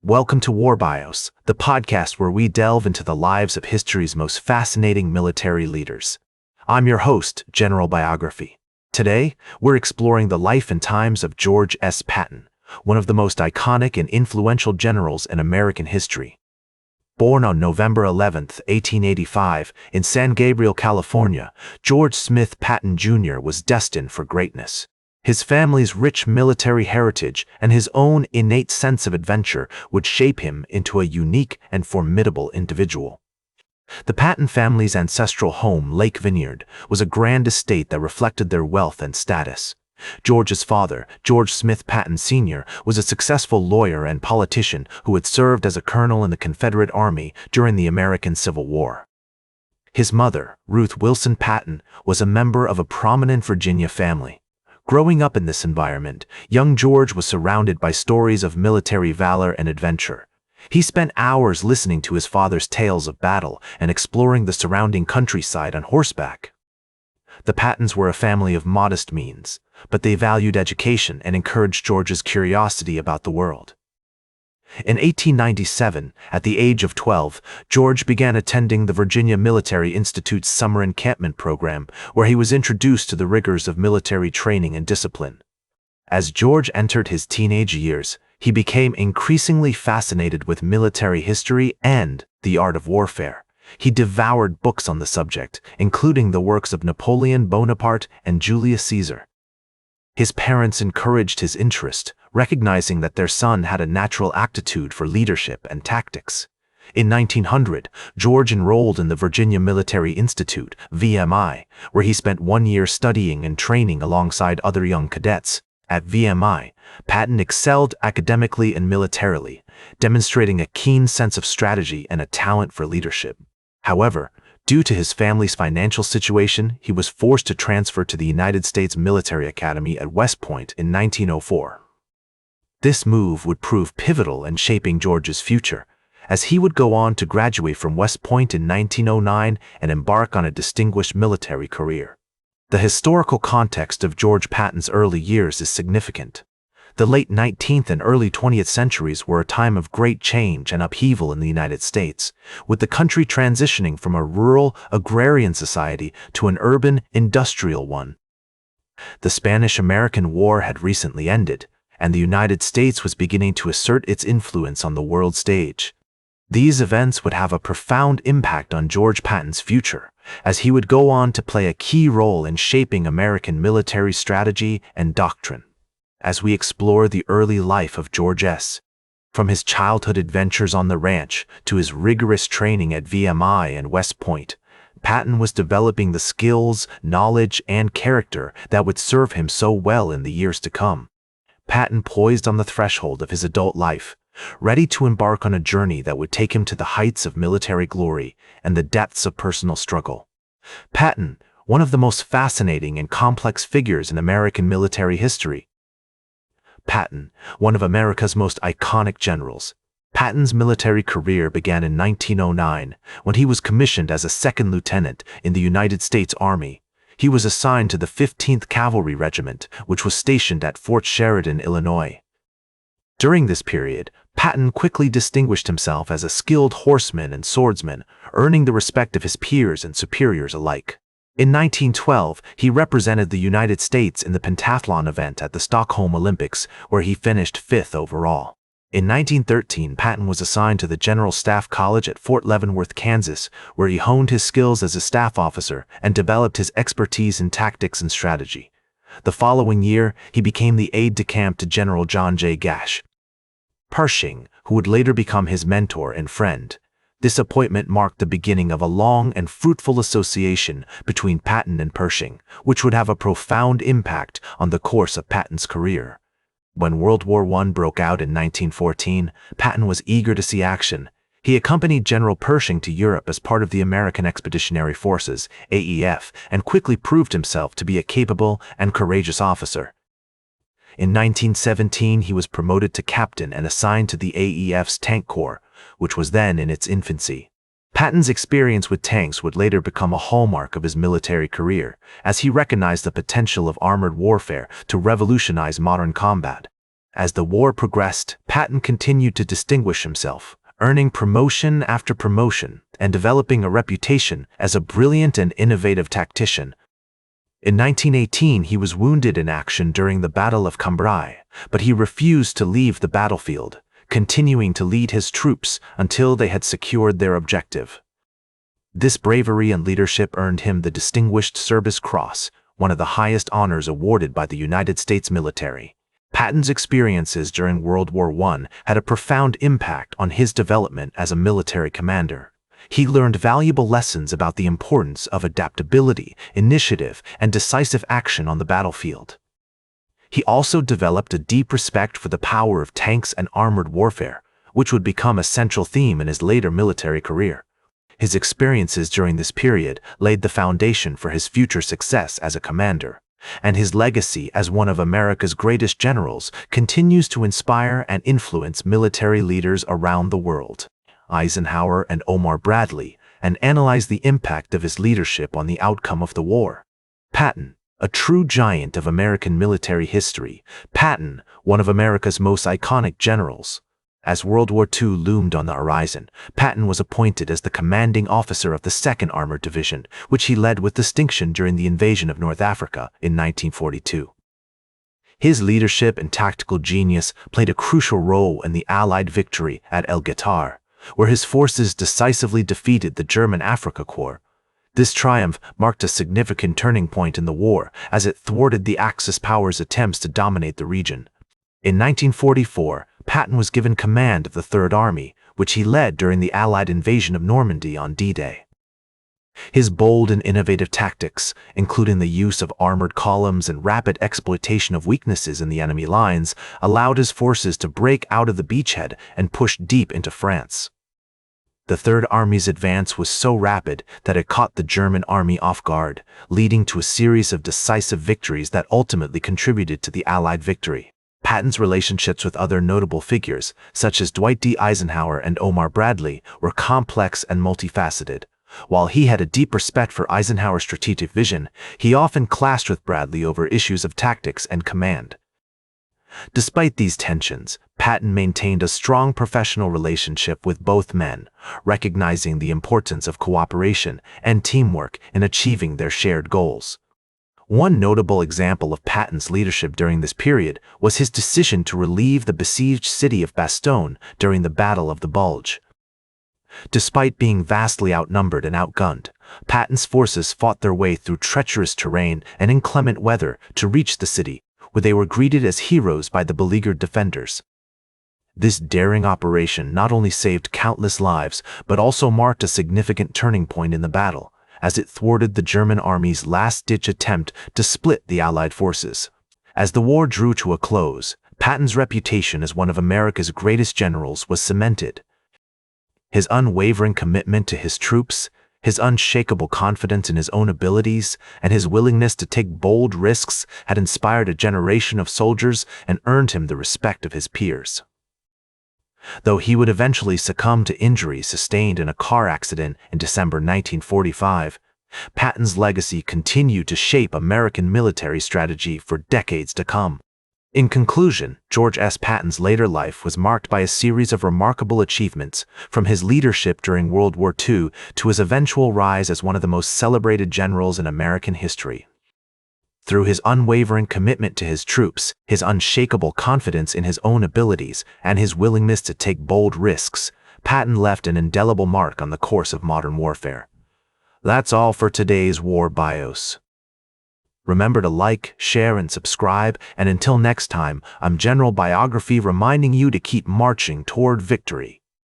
Welcome to War Bios, the podcast where we delve into the lives of history's most fascinating military leaders. I'm your host, General Biography. Today, we're exploring the life and times of George S. Patton, one of the most iconic and influential generals in American history. Born on November 11, 1885, in San Gabriel, California, George Smith Patton Jr. was destined for greatness. His family's rich military heritage and his own innate sense of adventure would shape him into a unique and formidable individual. The Patton family's ancestral home, Lake Vineyard, was a grand estate that reflected their wealth and status. George's father, George Smith Patton Sr., was a successful lawyer and politician who had served as a colonel in the Confederate Army during the American Civil War. His mother, Ruth Wilson Patton, was a member of a prominent Virginia family. Growing up in this environment, young George was surrounded by stories of military valor and adventure. He spent hours listening to his father's tales of battle and exploring the surrounding countryside on horseback. The Pattons were a family of modest means, but they valued education and encouraged George's curiosity about the world. In 1897, at the age of 12, George began attending the Virginia Military Institute's summer encampment program, where he was introduced to the rigors of military training and discipline. As George entered his teenage years, he became increasingly fascinated with military history and the art of warfare. He devoured books on the subject, including the works of Napoleon Bonaparte and Julius Caesar. His parents encouraged his interest, recognizing that their son had a natural aptitude for leadership and tactics. In 1900, George enrolled in the Virginia Military Institute, VMI, where he spent 1 year studying and training alongside other young cadets. At VMI, Patton excelled academically and militarily, demonstrating a keen sense of strategy and a talent for leadership. However, due to his family's financial situation, he was forced to transfer to the United States Military Academy at West Point in 1904. This move would prove pivotal in shaping George's future, as he would go on to graduate from West Point in 1909 and embark on a distinguished military career. The historical context of George Patton's early years is significant. The late 19th and early 20th centuries were a time of great change and upheaval in the United States, with the country transitioning from a rural, agrarian society to an urban, industrial one. The Spanish-American War had recently ended, and the United States was beginning to assert its influence on the world stage. These events would have a profound impact on George Patton's future, as he would go on to play a key role in shaping American military strategy and doctrine. As we explore the early life of George S., from his childhood adventures on the ranch to his rigorous training at VMI and West Point, Patton was developing the skills, knowledge, and character that would serve him so well in the years to come. Patton poised on the threshold of his adult life, ready to embark on a journey that would take him to the heights of military glory and the depths of personal struggle. Patton, one of the most fascinating and complex figures in American military history. Patton, one of America's most iconic generals. Patton's military career began in 1909 when he was commissioned as a second lieutenant in the United States Army. He was assigned to the 15th Cavalry Regiment, which was stationed at Fort Sheridan, Illinois. During this period, Patton quickly distinguished himself as a skilled horseman and swordsman, earning the respect of his peers and superiors alike. In 1912, he represented the United States in the pentathlon event at the Stockholm Olympics, where he finished 5th overall. In 1913, Patton was assigned to the General Staff College at Fort Leavenworth, Kansas, where he honed his skills as a staff officer and developed his expertise in tactics and strategy. The following year, he became the aide-de-camp to General John J. Pershing, who would later become his mentor and friend. This appointment marked the beginning of a long and fruitful association between Patton and Pershing, which would have a profound impact on the course of Patton's career. When World War I broke out in 1914, Patton was eager to see action. He accompanied General Pershing to Europe as part of the American Expeditionary Forces, AEF, and quickly proved himself to be a capable and courageous officer. In 1917, he was promoted to captain and assigned to the AEF's Tank Corps, which was then in its infancy. Patton's experience with tanks would later become a hallmark of his military career, as he recognized the potential of armored warfare to revolutionize modern combat. As the war progressed, Patton continued to distinguish himself, earning promotion after promotion and developing a reputation as a brilliant and innovative tactician. In 1918, he was wounded in action during the Battle of Cambrai, but he refused to leave the battlefield, continuing to lead his troops until they had secured their objective. This bravery and leadership earned him the Distinguished Service Cross, one of the highest honors awarded by the United States military. Patton's experiences during World War I had a profound impact on his development as a military commander. He learned valuable lessons about the importance of adaptability, initiative, and decisive action on the battlefield. He also developed a deep respect for the power of tanks and armored warfare, which would become a central theme in his later military career. His experiences during this period laid the foundation for his future success as a commander, and his legacy as one of America's greatest generals continues to inspire and influence military leaders around the world. Eisenhower and Omar Bradley, and analyze the impact of his leadership on the outcome of the war. Patton, a true giant of American military history. Patton, one of America's most iconic generals. As World War II loomed on the horizon, Patton was appointed as the commanding officer of the 2nd Armored Division, which he led with distinction during the invasion of North Africa in 1942. His leadership and tactical genius played a crucial role in the Allied victory at El Guetar, where his forces decisively defeated the German Afrika Korps. This triumph marked a significant turning point in the war, as it thwarted the Axis powers' attempts to dominate the region. In 1944, Patton was given command of the Third Army, which he led during the Allied invasion of Normandy on D-Day. His bold and innovative tactics, including the use of armored columns and rapid exploitation of weaknesses in the enemy lines, allowed his forces to break out of the beachhead and push deep into France. The Third Army's advance was so rapid that it caught the German army off guard, leading to a series of decisive victories that ultimately contributed to the Allied victory. Patton's relationships with other notable figures, such as Dwight D. Eisenhower and Omar Bradley, were complex and multifaceted. While he had a deep respect for Eisenhower's strategic vision, he often clashed with Bradley over issues of tactics and command. Despite these tensions, Patton maintained a strong professional relationship with both men, recognizing the importance of cooperation and teamwork in achieving their shared goals. One notable example of Patton's leadership during this period was his decision to relieve the besieged city of Bastogne during the Battle of the Bulge. Despite being vastly outnumbered and outgunned, Patton's forces fought their way through treacherous terrain and inclement weather to reach the city, where they were greeted as heroes by the beleaguered defenders. This daring operation not only saved countless lives, but also marked a significant turning point in the battle, as it thwarted the German army's last-ditch attempt to split the Allied forces. As the war drew to a close, Patton's reputation as one of America's greatest generals was cemented. His unwavering commitment to his troops, his unshakable confidence in his own abilities, and his willingness to take bold risks had inspired a generation of soldiers and earned him the respect of his peers. Though he would eventually succumb to injuries sustained in a car accident in December 1945, Patton's legacy continued to shape American military strategy for decades to come. In conclusion, George S. Patton's later life was marked by a series of remarkable achievements, from his leadership during World War II to his eventual rise as one of the most celebrated generals in American history. Through his unwavering commitment to his troops, his unshakable confidence in his own abilities, and his willingness to take bold risks, Patton left an indelible mark on the course of modern warfare. That's all for today's War Bios. Remember to like, share, and subscribe, and until next time, I'm General Biography reminding you to keep marching toward victory.